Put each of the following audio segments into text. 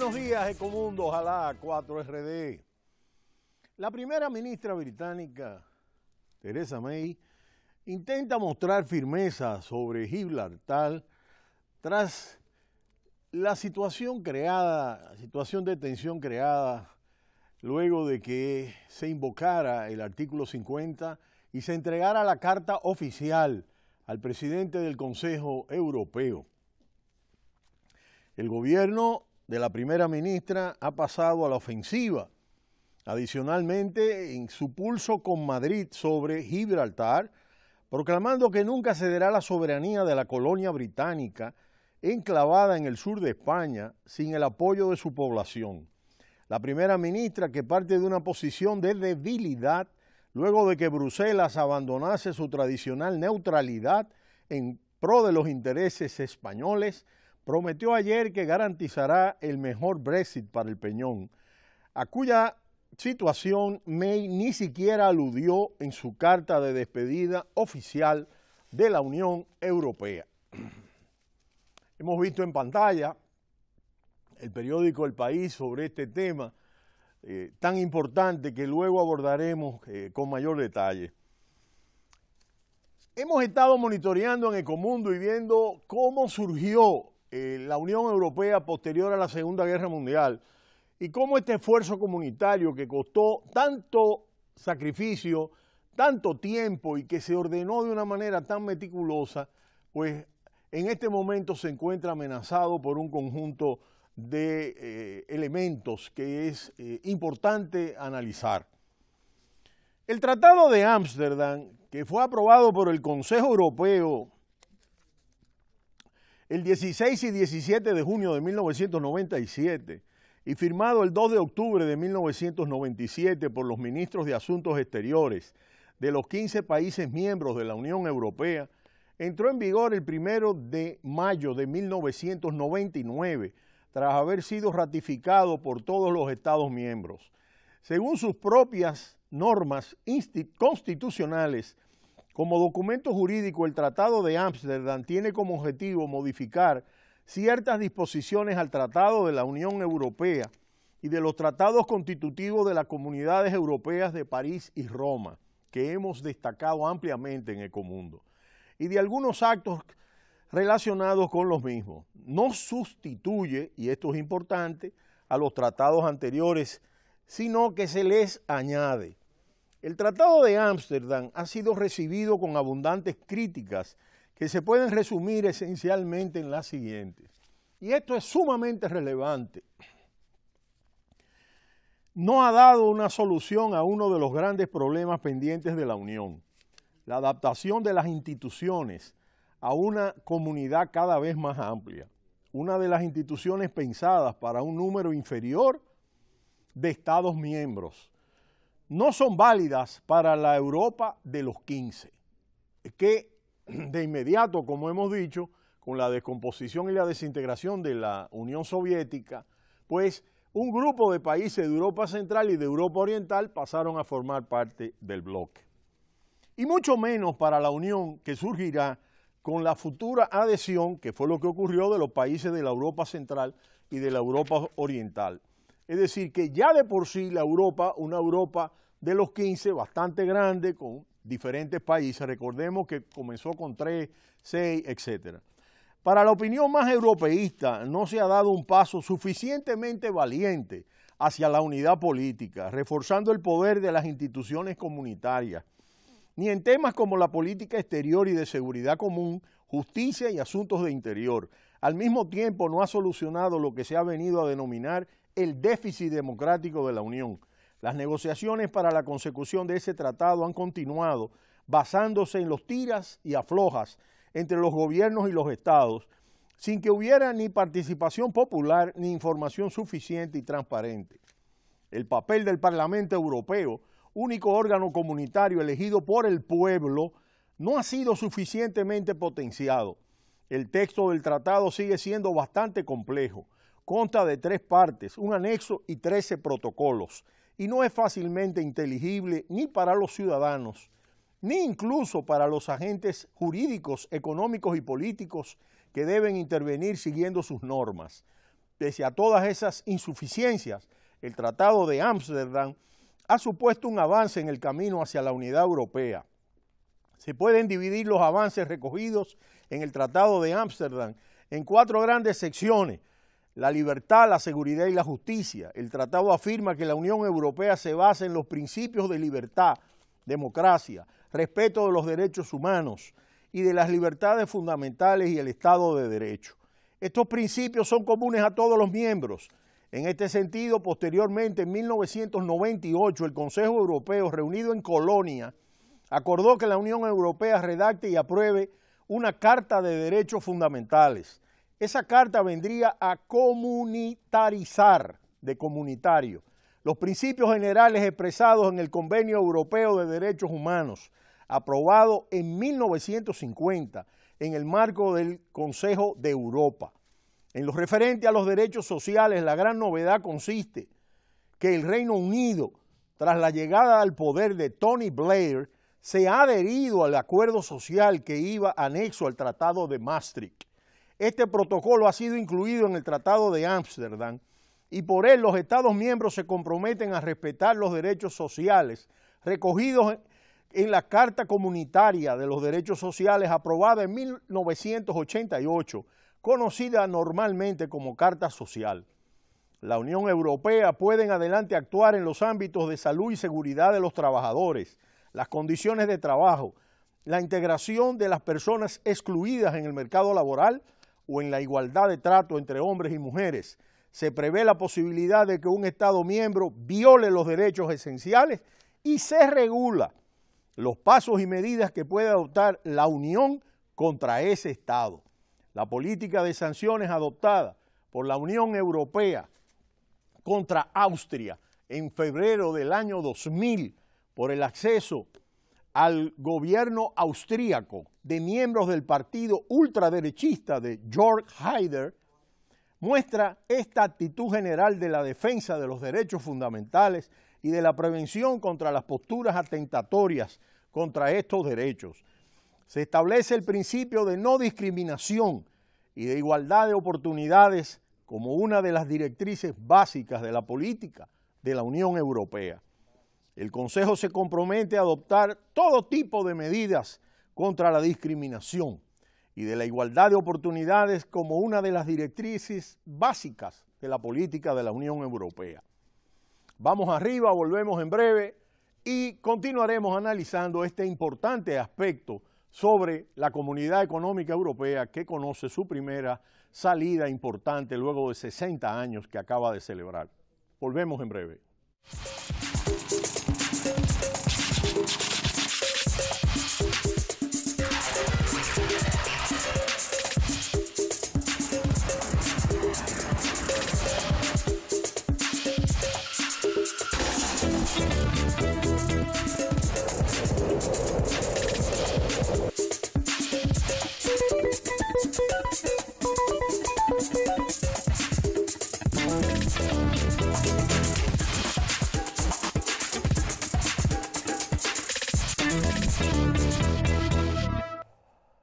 Buenos días, Ecomundo, ojalá 4RD. La primera ministra británica, Theresa May, intenta mostrar firmeza sobre Gibraltar tras la situación de tensión creada luego de que se invocara el artículo 50 y se entregara la carta oficial al presidente del Consejo Europeo. El gobierno de la primera ministra ha pasado a la ofensiva. Adicionalmente, en su pulso con Madrid sobre Gibraltar, proclamando que nunca cederá la soberanía de la colonia británica enclavada en el sur de España sin el apoyo de su población. La primera ministra, que parte de una posición de debilidad luego de que Bruselas abandonase su tradicional neutralidad en pro de los intereses españoles, prometió ayer que garantizará el mejor Brexit para el Peñón, a cuya situación May ni siquiera aludió en su carta de despedida oficial de la Unión Europea. Hemos visto en pantalla el periódico El País sobre este tema tan importante que luego abordaremos con mayor detalle. Hemos estado monitoreando en Ecomundo y viendo cómo surgió la Unión Europea posterior a la Segunda Guerra Mundial y cómo este esfuerzo comunitario que costó tanto sacrificio, tanto tiempo y que se ordenó de una manera tan meticulosa, pues en este momento se encuentra amenazado por un conjunto de elementos que es importante analizar. El Tratado de Ámsterdam, que fue aprobado por el Consejo Europeo el 16 y 17 de junio de 1997 y firmado el 2 de octubre de 1997 por los ministros de Asuntos Exteriores de los 15 países miembros de la Unión Europea, entró en vigor el 1 de mayo de 1999, tras haber sido ratificado por todos los Estados miembros. Según sus propias normas constitucionales, como documento jurídico, el Tratado de Ámsterdam tiene como objetivo modificar ciertas disposiciones al Tratado de la Unión Europea y de los tratados constitutivos de las Comunidades Europeas de París y Roma, que hemos destacado ampliamente en Ecomundo, y de algunos actos relacionados con los mismos. No sustituye, y esto es importante, a los tratados anteriores, sino que se les añade. El Tratado de Ámsterdam ha sido recibido con abundantes críticas que se pueden resumir esencialmente en las siguientes. Y esto es sumamente relevante. No ha dado una solución a uno de los grandes problemas pendientes de la Unión, la adaptación de las instituciones a una comunidad cada vez más amplia, una de las instituciones pensadas para un número inferior de Estados miembros. No son válidas para la Europa de los 15, que de inmediato, como hemos dicho, con la descomposición y la desintegración de la Unión Soviética, pues un grupo de países de Europa Central y de Europa Oriental pasaron a formar parte del bloque. Y mucho menos para la Unión que surgirá con la futura adhesión, que fue lo que ocurrió, de los países de la Europa Central y de la Europa Oriental. Es decir, que ya de por sí la Europa, una Europa de los 15, bastante grande, con diferentes países, recordemos que comenzó con 3, 6, etc. Para la opinión más europeísta, no se ha dado un paso suficientemente valiente hacia la unidad política, reforzando el poder de las instituciones comunitarias, ni en temas como la política exterior y de seguridad común, justicia y asuntos de interior. Al mismo tiempo no ha solucionado lo que se ha venido a denominar el déficit democrático de la Unión. Las negociaciones para la consecución de ese tratado han continuado basándose en los tiras y aflojas entre los gobiernos y los estados, sin que hubiera ni participación popular ni información suficiente y transparente. El papel del Parlamento Europeo, único órgano comunitario elegido por el pueblo, no ha sido suficientemente potenciado. El texto del tratado sigue siendo bastante complejo, consta de 3 partes, un anexo y 13 protocolos, y no es fácilmente inteligible ni para los ciudadanos, ni incluso para los agentes jurídicos, económicos y políticos que deben intervenir siguiendo sus normas. pese a todas esas insuficiencias, el Tratado de Ámsterdam ha supuesto un avance en el camino hacia la unidad europea. Se pueden dividir los avances recogidos en el Tratado de Ámsterdam en 4 grandes secciones: la libertad, la seguridad y la justicia. El tratado afirma que la Unión Europea se basa en los principios de libertad, democracia, respeto de los derechos humanos y de las libertades fundamentales y el Estado de Derecho. Estos principios son comunes a todos los miembros. En este sentido, posteriormente, en 1998, el Consejo Europeo, reunido en Colonia, acordó que la Unión Europea redacte y apruebe una Carta de Derechos Fundamentales. Esa carta vendría a comunitarizar, de comunitario, los principios generales expresados en el Convenio Europeo de Derechos Humanos, aprobado en 1950 en el marco del Consejo de Europa. En lo referente a los derechos sociales, la gran novedad consiste que el Reino Unido, tras la llegada al poder de Tony Blair, se ha adherido al acuerdo social que iba anexo al Tratado de Maastricht. Este protocolo ha sido incluido en el Tratado de Ámsterdam y por él los Estados miembros se comprometen a respetar los derechos sociales recogidos en la Carta Comunitaria de los Derechos Sociales aprobada en 1988, conocida normalmente como Carta Social. La Unión Europea puede en adelante actuar en los ámbitos de salud y seguridad de los trabajadores, las condiciones de trabajo, la integración de las personas excluidas en el mercado laboral o en la igualdad de trato entre hombres y mujeres. Se prevé la posibilidad de que un Estado miembro viole los derechos esenciales y se regula los pasos y medidas que puede adoptar la Unión contra ese Estado. La política de sanciones adoptada por la Unión Europea contra Austria en febrero del año 2000 por el acceso al gobierno austríaco de miembros del partido ultraderechista de Jörg Haider, muestra esta actitud general de la defensa de los derechos fundamentales y de la prevención contra las posturas atentatorias contra estos derechos. Se establece el principio de no discriminación y de igualdad de oportunidades como una de las directrices básicas de la política de la Unión Europea. El Consejo se compromete a adoptar todo tipo de medidas contra la discriminación y de la igualdad de oportunidades como una de las directrices básicas de la política de la Unión Europea. Vamos arriba, volvemos en breve y continuaremos analizando este importante aspecto sobre la Comunidad Económica Europea que conoce su primera salida importante luego de 60 años que acaba de celebrar. Volvemos en breve.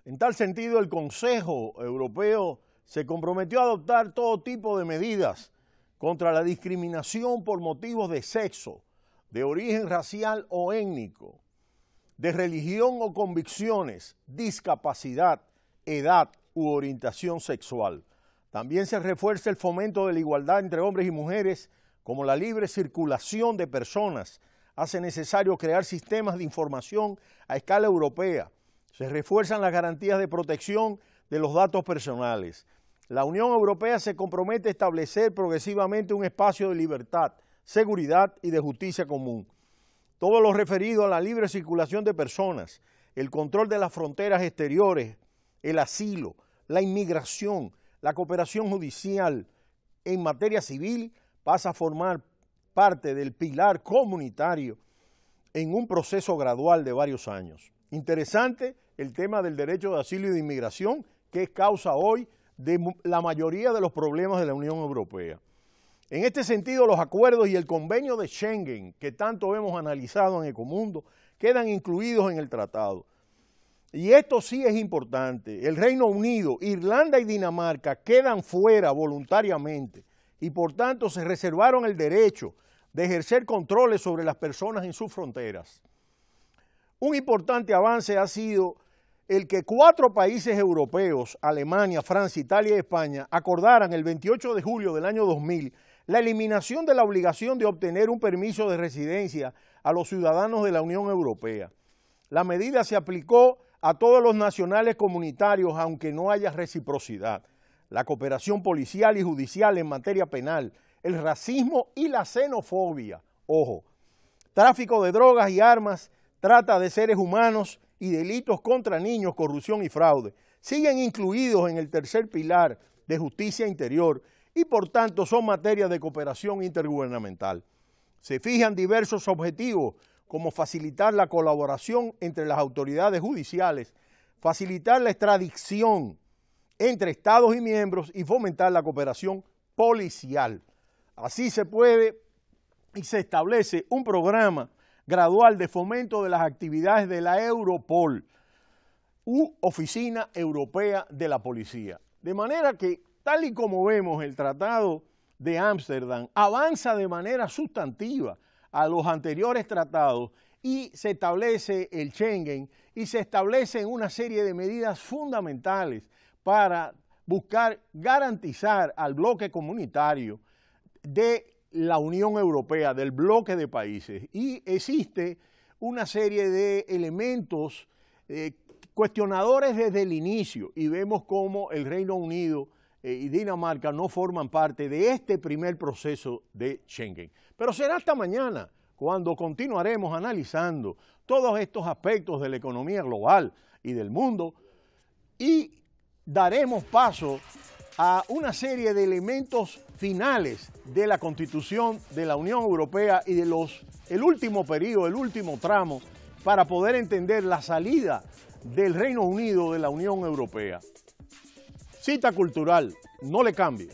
En tal sentido, el Consejo Europeo se comprometió a adoptar todo tipo de medidas contra la discriminación por motivos de sexo, de origen racial o étnico, de religión o convicciones, discapacidad, edad u orientación sexual. También se refuerza el fomento de la igualdad entre hombres y mujeres, como la libre circulación de personas. Hace necesario crear sistemas de información a escala europea. Se refuerzan las garantías de protección de los datos personales. La Unión Europea se compromete a establecer progresivamente un espacio de libertad, seguridad y de justicia común. Todo lo referido a la libre circulación de personas, el control de las fronteras exteriores, el asilo, la inmigración, la cooperación judicial en materia civil pasa a formar parte del pilar comunitario en un proceso gradual de varios años. Interesante el tema del derecho de asilo y de inmigración, que es causa hoy de la mayoría de los problemas de la Unión Europea. En este sentido, los acuerdos y el convenio de Schengen, que tanto hemos analizado en Ecomundo, quedan incluidos en el tratado. Y esto sí es importante. El Reino Unido, Irlanda y Dinamarca quedan fuera voluntariamente y por tanto se reservaron el derecho de ejercer controles sobre las personas en sus fronteras. Un importante avance ha sido el que 4 países europeos, Alemania, Francia, Italia y España, acordaran el 28 de julio del año 2000 la eliminación de la obligación de obtener un permiso de residencia a los ciudadanos de la Unión Europea. La medida se aplicó a todos los nacionales comunitarios, aunque no haya reciprocidad. La cooperación policial y judicial en materia penal, el racismo y la xenofobia, ojo, tráfico de drogas y armas, trata de seres humanos y delitos contra niños, corrupción y fraude, siguen incluidos en el tercer pilar de justicia interior y por tanto son materia de cooperación intergubernamental. Se fijan diversos objetivos como facilitar la colaboración entre las autoridades judiciales, facilitar la extradición entre estados y miembros y fomentar la cooperación policial. Así se puede y se establece un programa gradual de fomento de las actividades de la Europol, u Oficina Europea de la Policía. De manera que, tal y como vemos, el Tratado de Ámsterdam avanza de manera sustantiva a los anteriores tratados y se establece el Schengen y se establecen una serie de medidas fundamentales para buscar garantizar al bloque comunitario de la Unión Europea, del bloque de países, y existe una serie de elementos cuestionadores desde el inicio y vemos cómo el Reino Unido y Dinamarca no forman parte de este primer proceso de Schengen. Pero será hasta mañana cuando continuaremos analizando todos estos aspectos de la economía global y del mundo y daremos paso a una serie de elementos finales de la Constitución de la Unión Europea y de el último periodo, el último tramo, para poder entender la salida del Reino Unido de la Unión Europea. Cita cultural, no le cambie.